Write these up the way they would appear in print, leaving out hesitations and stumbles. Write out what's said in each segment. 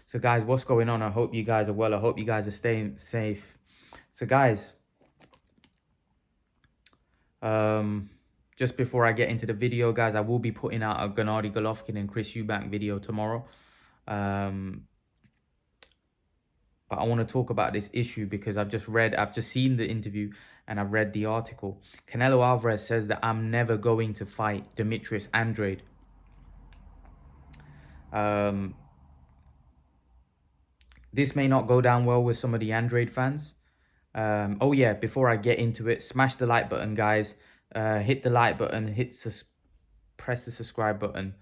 So guys, what's going on? I hope you guys are well. I hope you guys are staying safe. So guys, um, just before I get into the video, guys, I will be putting out a Gennady Golovkin and Chris Eubank video tomorrow. But I want to talk about this issue because I've just seen the interview and I've read the article. Canelo Alvarez says that I'm never going to fight Demetrius Andrade. This may not go down well with some of the Andrade fans. Oh yeah, before I get into it, smash the like button, guys. Hit the like button, press the subscribe button,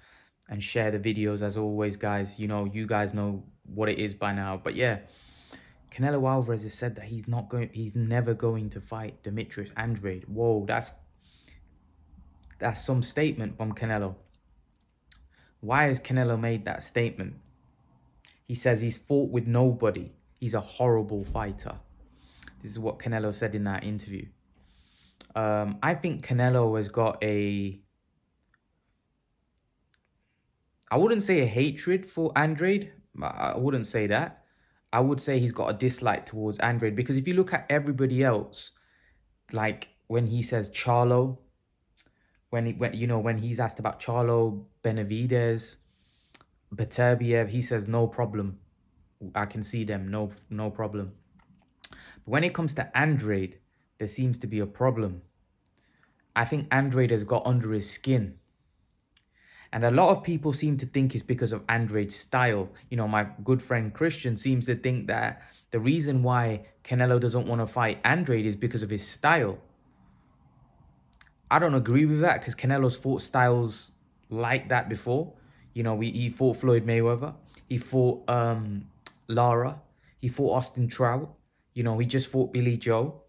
and share the videos as always, guys. You know, you guys know what it is by now. But yeah, Canelo Alvarez has said that he's never going to fight Demetrius Andrade. Whoa, that's some statement from Canelo. Why has Canelo made that statement? He says he's fought with nobody. He's a horrible fighter. This is what Canelo said in that interview. I think Canelo has got I wouldn't say a hatred for Andrade. I wouldn't say that. I would say he's got a dislike towards Andrade because if you look at everybody else, like when he says Charlo, when he's asked about Charlo, Benavidez, Beterbiev, he says no problem. I can see them, no problem. But when it comes to Andrade, there seems to be a problem. I think Andrade has got under his skin. And a lot of people seem to think it's because of Andrade's style. You know, my good friend Christian seems to think that the reason why Canelo doesn't want to fight Andrade is because of his style. I don't agree with that because Canelo's fought styles like that before. You know, he fought Floyd Mayweather. He fought Lara. He fought Austin Trout. You know, he just fought Billy Joe.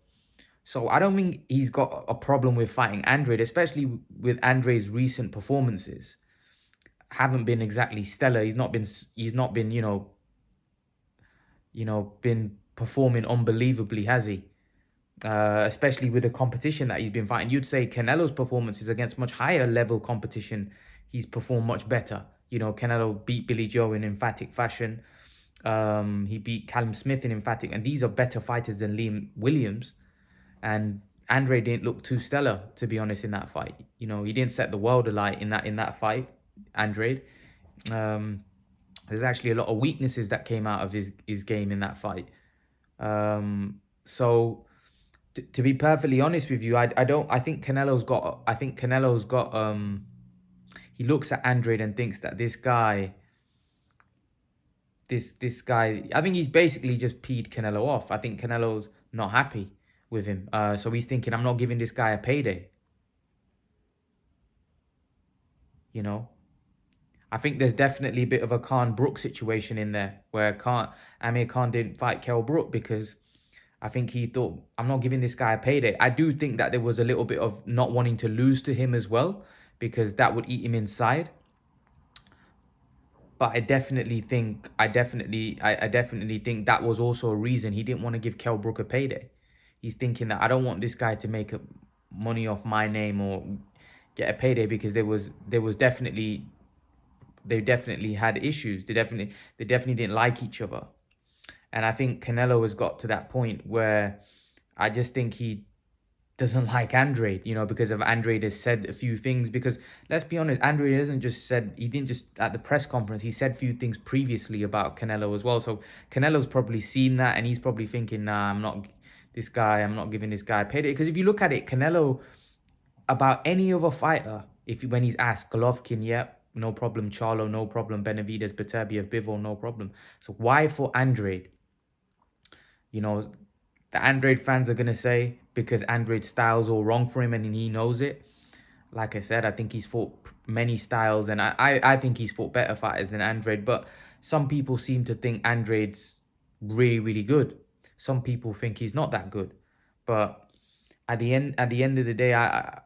So I don't think he's got a problem with fighting Andrade, especially with Andrade's recent performances. Haven't been exactly stellar. He's not been, been performing unbelievably, has he? Especially with the competition that he's been fighting. You'd say Canelo's performances against much higher level competition, he's performed much better. You know, Canelo beat Billy Joe in emphatic fashion. He beat Callum Smith in emphatic, and these are better fighters than Liam Williams. And Andrade didn't look too stellar, to be honest, in that fight. You know, he didn't set the world alight in that fight, Andrade. There's actually a lot of weaknesses that came out of his game in that fight. So to be perfectly honest with you, I think Canelo's got he looks at Andrade and thinks that this guy, I think he's basically just peed Canelo off. I think Canelo's not happy with him. So he's thinking, I'm not giving this guy a payday. You know? I think there's definitely a bit of a Khan Brook situation in there where Amir Khan didn't fight Kell Brook because I think he thought, I'm not giving this guy a payday. I do think that there was a little bit of not wanting to lose to him as well because that would eat him inside. But I definitely think that was also a reason he didn't want to give Kell Brook a payday. He's thinking that I don't want this guy to make money off my name or get a payday because they definitely had issues. They definitely didn't like each other. And I think Canelo has got to that point where I just think he doesn't like Andrade, you know, because of Andrade has said a few things. Because let's be honest, Andrade he didn't just at the press conference, he said a few things previously about Canelo as well. So Canelo's probably seen that and he's probably thinking, nah, I'm not giving this guy a payday. Because if you look at it, Canelo, about any other fighter, when he's asked, Golovkin, yeah, no problem. Charlo, no problem. Benavidez, Beterbiev, Bivol, no problem. So why for Andrade? You know, the Andrade fans are going to say because Andrade's style's all wrong for him and he knows it. Like I said, I think he's fought many styles and I think he's fought better fighters than Andrade. But some people seem to think Andrade's really, really good. Some people think he's not that good. But at the end of the day, I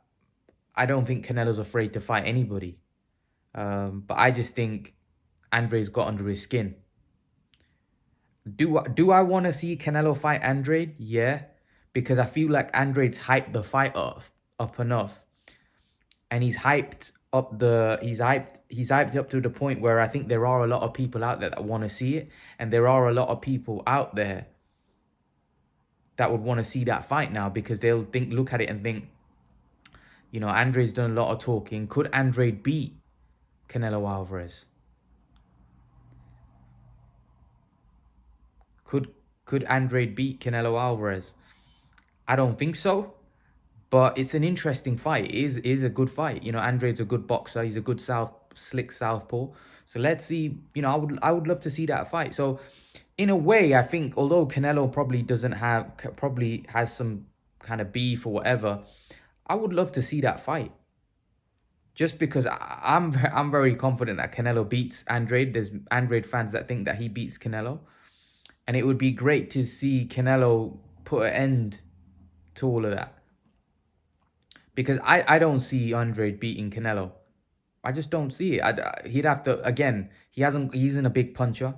don't think Canelo's afraid to fight anybody. But I just think Andrade's got under his skin. Do I want to see Canelo fight Andrade? Yeah, because I feel like Andrade's hyped the fight up enough, and he's hyped he's hyped up to the point where I think there are a lot of people out there that want to see it, and there are a lot of people out there that would want to see that fight now, because they'll look at it and think, Andrade's done a lot of talking. Could Andrade beat Canelo Alvarez? Could Andrade beat Canelo Alvarez? I don't think so. But it's an interesting fight. It is a good fight. Andrade's a good boxer. He's a good slick southpaw. So let's see. I would love to see that fight. So in a way, I think although Canelo probably has some kind of beef or whatever, I would love to see that fight. Just because I'm very confident that Canelo beats Andrade. There's Andrade fans that think that he beats Canelo, and it would be great to see Canelo put an end to all of that. Because I don't see Andrade beating Canelo. I just don't see it. He'd have to, again, he isn't a big puncher.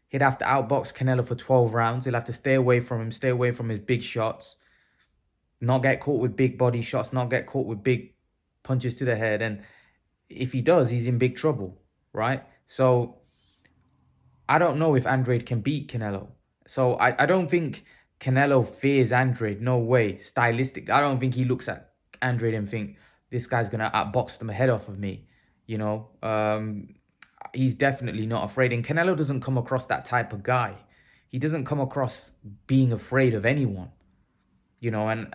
He'd have to outbox Canelo for 12 rounds. He'll have to stay away from him, stay away from his big shots, not get caught with big body shots, not get caught with big punches to the head. And if he does, he's in big trouble, right? So I don't know if Andrade can beat Canelo. So I don't think Canelo fears Andrade. No way. Stylistic. I don't think he looks at Andrade and think, this guy's going to outbox the head off of me. He's definitely not afraid. And Canelo doesn't come across that type of guy. He doesn't come across being afraid of anyone. And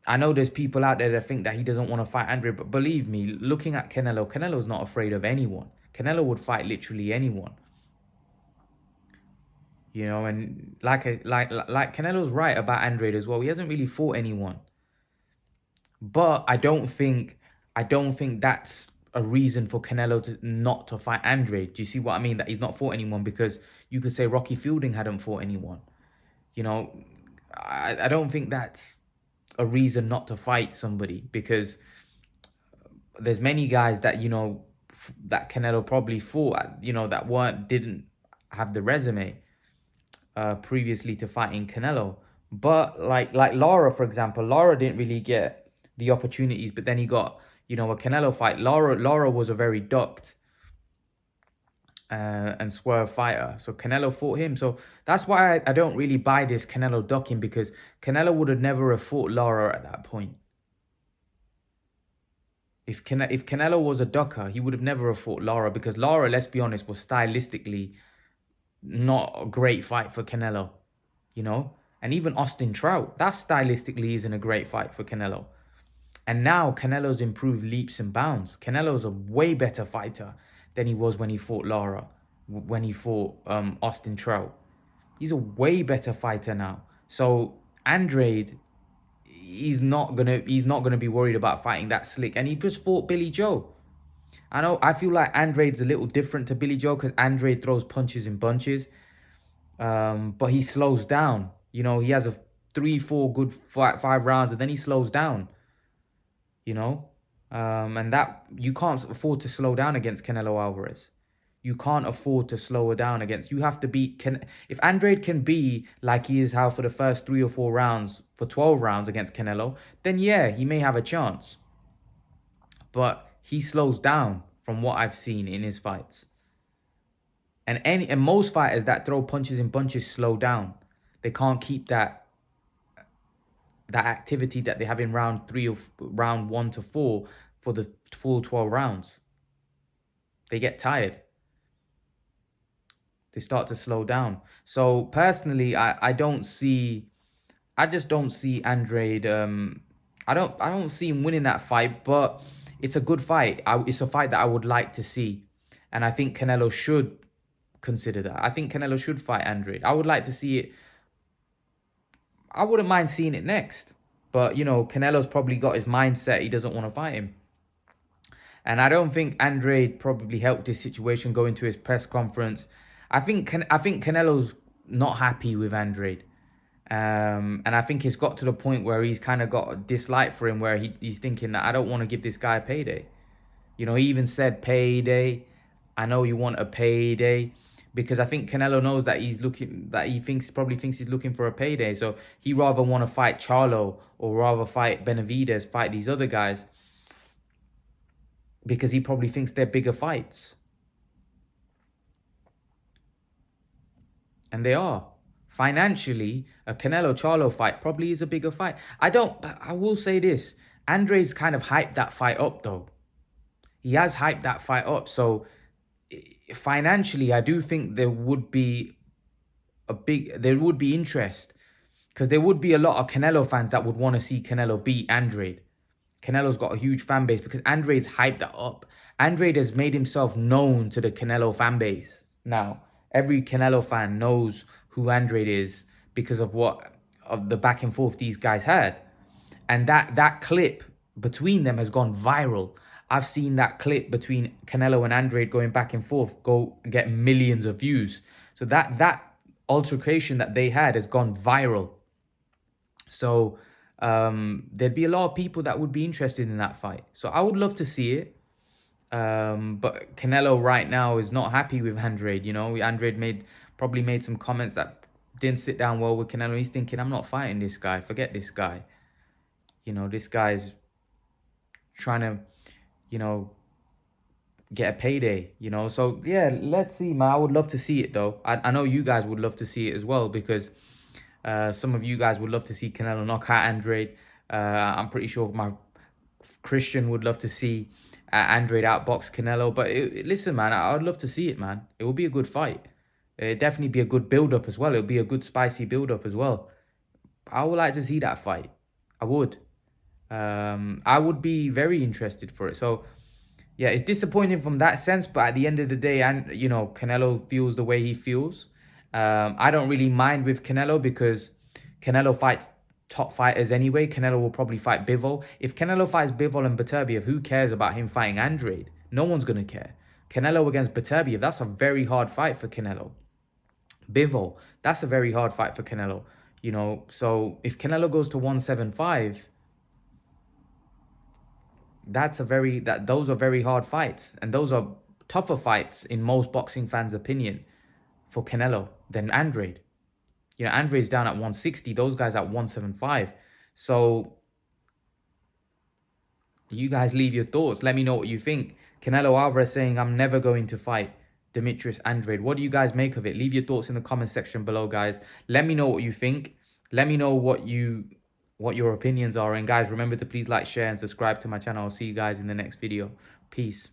I know there's people out there that think that he doesn't want to fight Andrade. But believe me, looking at Canelo's not afraid of anyone. Canelo would fight literally anyone. And like Canelo's right about Andrade as well. He hasn't really fought anyone. But I don't think that's a reason for Canelo not to fight Andrade. Do you see what I mean? That he's not fought anyone, because you could say Rocky Fielding hadn't fought anyone. I don't think that's a reason not to fight somebody, because there's many guys that that Canelo probably fought, that didn't have the resume previously to fighting Canelo. But like Lara, for example, Lara didn't really get the opportunities, but then he got, a Canelo fight. Lara was a very ducked and swerve fighter. So Canelo fought him. So that's why I don't really buy this Canelo ducking, because Canelo would have never have fought Lara at that point. If Canelo was a ducker, he would have never have fought Lara, because Lara, let's be honest, was stylistically not a great fight for Canelo, And even Austin Trout, that stylistically isn't a great fight for Canelo. And now Canelo's improved leaps and bounds. Canelo's a way better fighter than he was when he fought Lara, when he fought Austin Trout. He's a way better fighter now. So Andrade, he's not gonna be worried about fighting that slick. And he just fought Billy Joe. I feel like Andrade's a little different to Billy Joe, because Andrade throws punches in bunches, but he slows down. He has a 3-4 good 5 rounds, and then he slows down. And that you can't afford to slow down against Canelo Alvarez. You can't afford to slow her down against. You have to beat. If Andrade can be like he is how for the first 3 or 4 rounds for 12 rounds against Canelo, then yeah, he may have a chance. But he slows down from what I've seen in his fights. And most fighters that throw punches in bunches slow down. They can't keep that activity that they have in round 3 or round 1 to 4 for the full 12 rounds. They get tired. They start to slow down. So personally, I just don't see Andrade. I don't see him winning that fight, but it's a good fight. It's a fight that I would like to see, and I think Canelo should consider that. I think Canelo should fight Andrade. I would like to see it. I wouldn't mind seeing it next, but Canelo's probably got his mindset. He doesn't want to fight him, and I don't think Andrade probably helped his situation going to his press conference. I think Canelo's not happy with Andrade. And I think it's got to the point where he's kind of got a dislike for him, where he's thinking that I don't want to give this guy a payday. He even said payday. I know you want a payday, because I think Canelo knows that probably thinks he's looking for a payday. So he rather want to fight Charlo or rather fight Benavidez, fight these other guys. because he probably thinks they're bigger fights. And they are. Financially, a Canelo Charlo fight probably is a bigger fight. I will say this. Andrade's kind of hyped that fight up though. He has hyped that fight up. So financially, I do think there would be interest, because there would be a lot of Canelo fans that would want to see Canelo beat Andrade. Canelo's got a huge fan base because Andrade's hyped that up. Andrade has made himself known to the Canelo fan base. Now, every Canelo fan knows who Andrade is because of the back and forth these guys had. And that clip between them has gone viral. I've seen that clip between Canelo and Andrade going back and forth go get millions of views. So that altercation that they had has gone viral. So there'd be a lot of people that would be interested in that fight. So I would love to see it. But Canelo right now is not happy with Andrade. You know, Andrade probably made some comments that didn't sit down well with Canelo. He's thinking, I'm not fighting this guy. Forget this guy. You know, this guy's trying to, you know, get a payday, you know. So yeah, let's see, man. I would love to see it though. I know you guys would love to see it as well, because some of you guys would love to see Canelo knock out Andrade. I'm pretty sure my Christian would love to see Andrade outbox Canelo. But listen, man, I would love to see it, man. It will be a good fight. It'd definitely be a good build-up as well. It'll be a good spicy build-up as well. I would like to see that fight. I would. I would be very interested for it. So yeah, it's disappointing from that sense, but at the end of the day, and you know, Canelo feels the way he feels. I don't really mind with Canelo because Canelo fights top fighters anyway. Canelo will probably fight Bivol. If Canelo fights Bivol and Beterbiev, who cares about him fighting Andrade? No one's gonna care. Canelo against Beterbiev, that's a very hard fight for Canelo. Bivol, that's a very hard fight for Canelo. You know, so if Canelo goes to 175, those are very hard fights, and those are tougher fights in most boxing fans' opinion for Canelo than Andrade. You know, Andrade's down at 160, those guys at 175. So you guys leave your thoughts. Let me know what you think. Canelo Alvarez saying, I'm never going to fight Demetrius Andrade. What do you guys make of it? Leave your thoughts in the comment section below, guys. Let me know what you think. Let me know what your opinions are. And guys, remember to please like, share, and subscribe to my channel. I'll see you guys in the next video. Peace.